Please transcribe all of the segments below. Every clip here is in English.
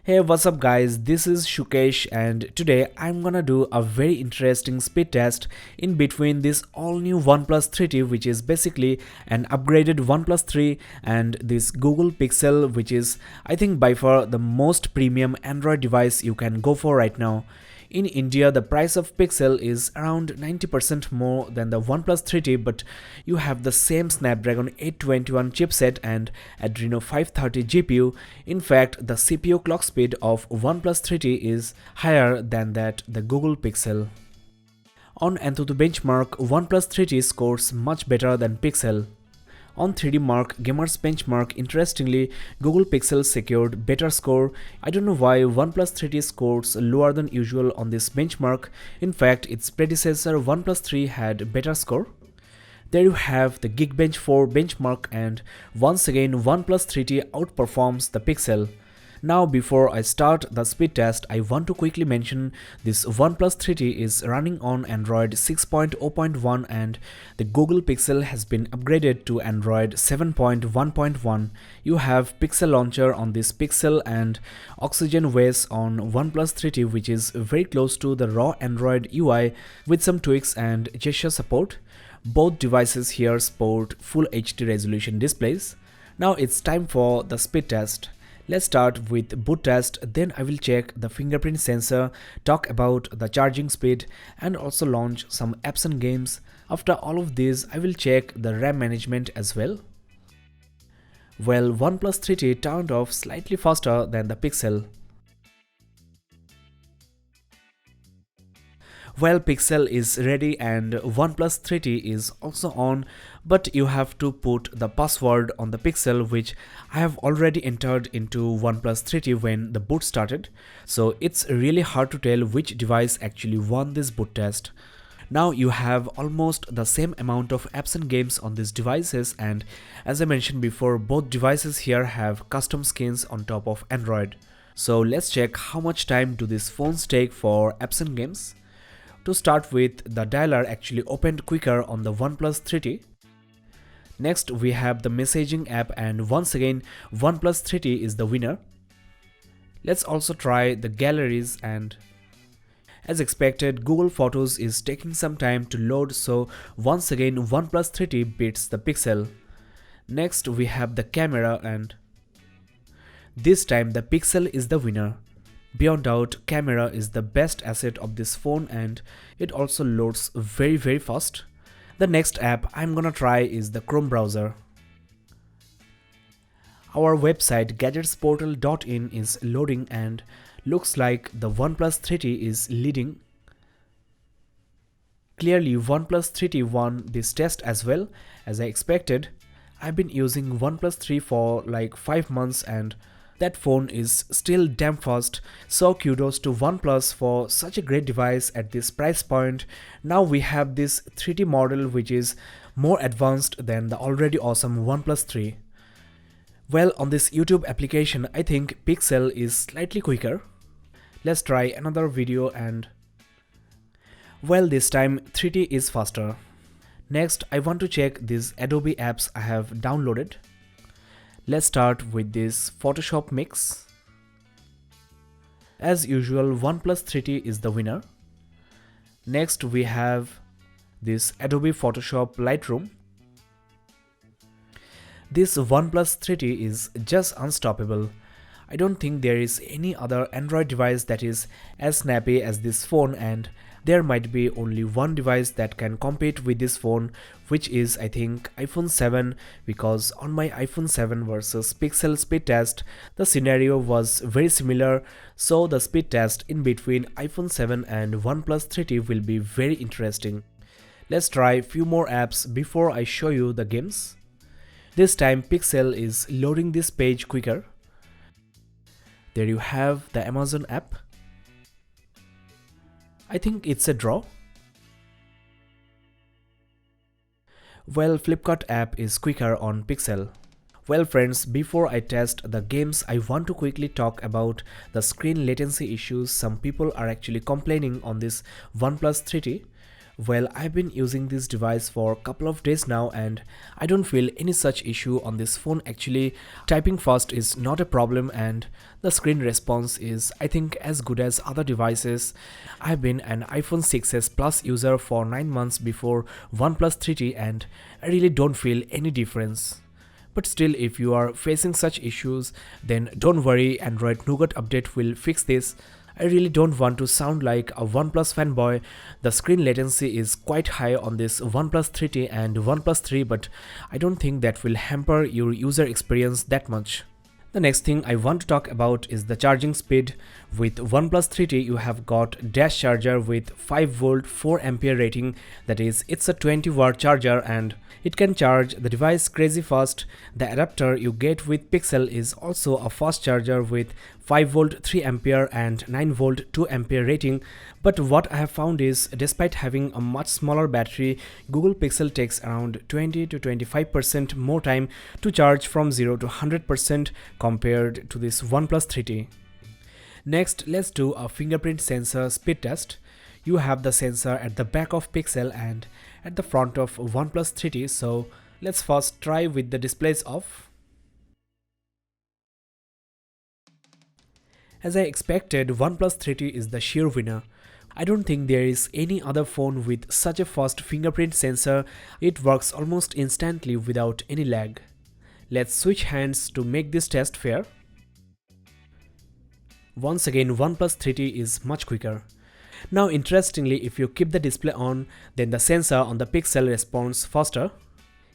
Hey, what's up guys, this is Shukesh and today I'm gonna do a very interesting speed test in between this all new OnePlus 3T, which is basically an upgraded OnePlus 3, and this Google Pixel, which is I think by far the most premium Android device you can go for right now. In India, the price of Pixel is around 90% more than the OnePlus 3T, but you have the same Snapdragon 821 chipset and Adreno 530 GPU. In fact, the CPU clock speed of OnePlus 3T is higher than that the Google Pixel. On Antutu benchmark, OnePlus 3T scores much better than Pixel. On 3D Mark, Gamers Benchmark, interestingly, Google Pixel secured better score. I don't know why OnePlus 3T scores lower than usual on this benchmark. In fact, its predecessor OnePlus 3 had better score. There you have the Geekbench 4 benchmark, and once again OnePlus 3T outperforms the Pixel. Now before I start the speed test, I want to quickly mention this OnePlus 3T is running on Android 6.0.1 and the Google Pixel has been upgraded to Android 7.1.1. You have Pixel Launcher on this Pixel and Oxygen OS on OnePlus 3T, which is very close to the raw Android UI with some tweaks and gesture support. Both devices here sport Full HD resolution displays. Now it's time for the speed test. Let's start with boot test, then I will check the fingerprint sensor, talk about the charging speed and also launch some apps and games. After all of this, I will check the RAM management as well. Well, OnePlus 3T turned off slightly faster than the Pixel. Well, Pixel is ready and OnePlus 3T is also on, but you have to put the password on the Pixel, which I have already entered into OnePlus 3T when the boot started, so it's really hard to tell which device actually won this boot test. Now you have almost the same amount of apps and games on these devices, and as I mentioned before, both devices here have custom skins on top of Android. So let's check how much time do these phones take for apps and games. To start with, the dialer actually opened quicker on the OnePlus 3T. Next we have the messaging app, and once again OnePlus 3T is the winner. Let's also try the galleries, and as expected Google Photos is taking some time to load, so once again OnePlus 3T beats the Pixel. Next we have the camera, and this time the Pixel is the winner. Beyond doubt, camera is the best asset of this phone and it also loads very fast. The next app I'm gonna try is the Chrome browser. Our website gadgetsportal.in is loading and looks like the OnePlus 3T is leading. Clearly OnePlus 3T won this test as well, as I expected. I've been using OnePlus 3 for like 5 months and that phone is still damn fast, so kudos to OnePlus for such a great device at this price point. Now we have this 3T model which is more advanced than the already awesome OnePlus 3. Well, on this YouTube application I think Pixel is slightly quicker. Let's try another video, and well, this time 3T is faster. Next I want to check these Adobe apps I have downloaded. Let's start with this Photoshop mix. As usual, OnePlus 3T is the winner. Next we have this Adobe Photoshop Lightroom. This OnePlus 3T is just unstoppable. I don't think there is any other Android device that is as snappy as this phone, and there might be only one device that can compete with this phone, which is I think iPhone 7, because on my iPhone 7 versus Pixel speed test, the scenario was very similar, so the speed test in between iPhone 7 and OnePlus 3T will be very interesting. Let's try few more apps before I show you the games. This time Pixel is loading this page quicker. There you have the Amazon app. I think it's a draw. Well, Flipkart app is quicker on Pixel. Well friends, before I test the games, I want to quickly talk about the screen latency issues some people are actually complaining on this OnePlus 3T. Well, I've been using this device for a couple of days now and I don't feel any such issue on this phone. Actually, typing fast is not a problem and the screen response is, I think, as good as other devices. I've been an iPhone 6s Plus user for 9 months before OnePlus 3T and I really don't feel any difference. But still, if you are facing such issues, then don't worry, Android Nougat update will fix this. I really don't want to sound like a OnePlus fanboy. The screen latency is quite high on this OnePlus 3T and OnePlus 3, but I don't think that will hamper your user experience that much. The next thing I want to talk about is the charging speed. With OnePlus 3T, you have got dash charger with 5V 4A rating, that is, it's a 20W charger and it can charge the device crazy fast. The adapter you get with Pixel is also a fast charger with 5V 3A and 9V 2A rating. But what I have found is, despite having a much smaller battery, Google Pixel takes around 20 to 25% more time to charge from 0 to 100% compared to this OnePlus 3T. Next, let's do a fingerprint sensor speed test. You have the sensor at the back of Pixel and at the front of OnePlus 3T, so let's first try with the displays off. As I expected, OnePlus 3T is the sheer winner. I don't think there is any other phone with such a fast fingerprint sensor. It works almost instantly without any lag. Let's switch hands to make this test fair. Once again, OnePlus 3T is much quicker. Now interestingly, if you keep the display on, then the sensor on the Pixel responds faster.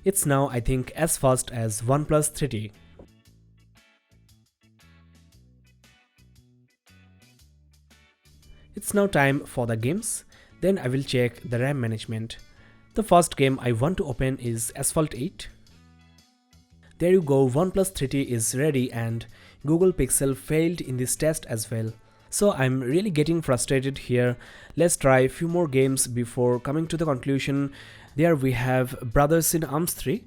It's now, I think, as fast as OnePlus 3T. It's now time for the games. Then I will check the RAM management. The first game I want to open is Asphalt 8. There you go, OnePlus 3T is ready and Google Pixel failed in this test as well. So I'm really getting frustrated here. Let's try a few more games before coming to the conclusion. There we have Brothers in Arms 3.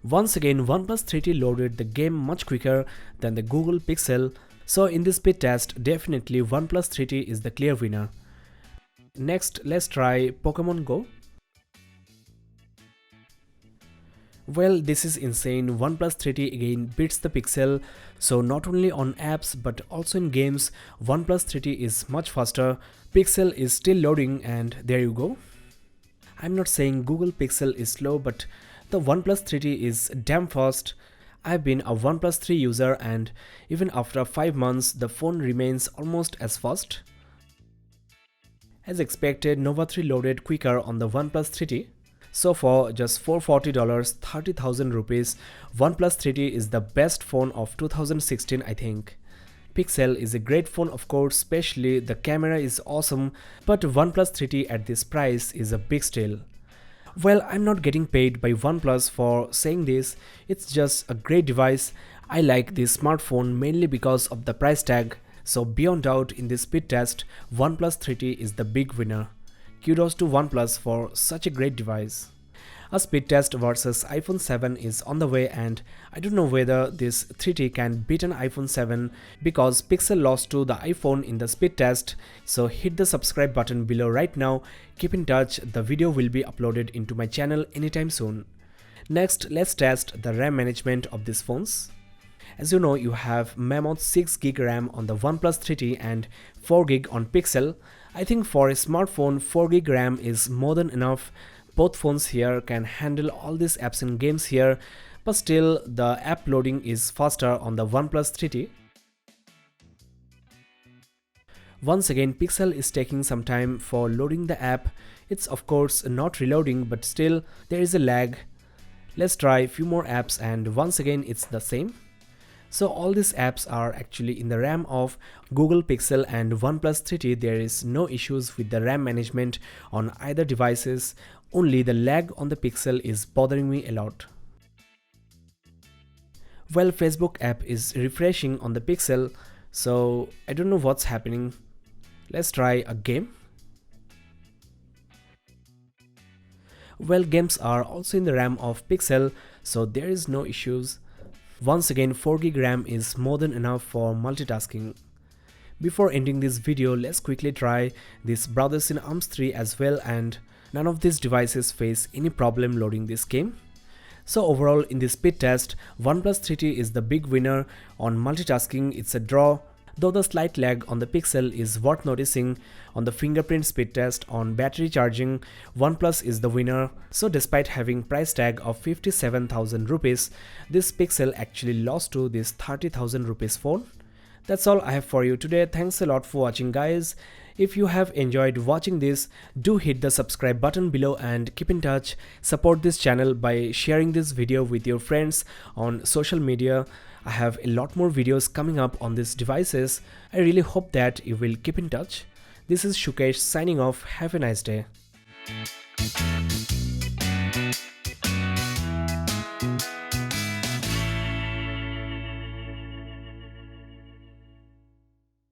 Once again, OnePlus 3T loaded the game much quicker than the Google Pixel. So in this speed test, definitely OnePlus 3T is the clear winner. Next, let's try Pokemon Go. Well, this is insane. OnePlus 3T again beats the Pixel. So not only on apps but also in games, OnePlus 3T is much faster. Pixel is still loading and there you go. I'm not saying Google Pixel is slow, but the OnePlus 3T is damn fast. I've been a OnePlus 3 user and even after 5 months the phone remains almost as fast. As expected, Nova 3 loaded quicker on the OnePlus 3T. So for just $440, 30,000 rupees, OnePlus 3T is the best phone of 2016, I think. Pixel is a great phone, of course, especially the camera is awesome, but OnePlus 3T at this price is a big steal. Well, I'm not getting paid by OnePlus for saying this, it's just a great device. I like this smartphone mainly because of the price tag, so beyond doubt in this speed test, OnePlus 3T is the big winner. Kudos to OnePlus for such a great device. A speed test versus iPhone 7 is on the way and I don't know whether this 3T can beat an iPhone 7 because Pixel lost to the iPhone in the speed test. So hit the subscribe button below right now. Keep in touch, the video will be uploaded into my channel anytime soon. Next, let's test the RAM management of these phones. As you know, you have mammoth 6GB RAM on the OnePlus 3T and 4GB on Pixel. I think for a smartphone, 4GB RAM is more than enough. Both phones here can handle all these apps and games here, but still the app loading is faster on the OnePlus 3T. Once again, Pixel is taking some time for loading the app. It's of course not reloading, but still there is a lag. Let's try a few more apps and once again it's the same. So all these apps are actually in the RAM of Google Pixel and OnePlus 3T. There is no issues with the RAM management on either devices. Only the lag on the Pixel is bothering me a lot. Well, Facebook app is refreshing on the Pixel, so I don't know what's happening. Let's try a game. Well, games are also in the RAM of Pixel, so there is no issues. Once again, 4GB RAM is more than enough for multitasking. Before ending this video, let's quickly try this Brothers in Arms 3 as well, and none of these devices face any problem loading this game. So overall in this speed test, OnePlus 3T is the big winner. On multitasking it's a draw, though the slight lag on the Pixel is worth noticing. On the fingerprint speed test, on battery charging, OnePlus is the winner. So despite having price tag of 57,000 rupees, this Pixel actually lost to this 30,000 rupees phone. That's all I have for you today. Thanks a lot for watching, guys. If you have enjoyed watching this, do hit the subscribe button below and keep in touch. Support this channel by sharing this video with your friends on social media. I have a lot more videos coming up on these devices. I really hope that you will keep in touch. This is Shukesh signing off. Have a nice day.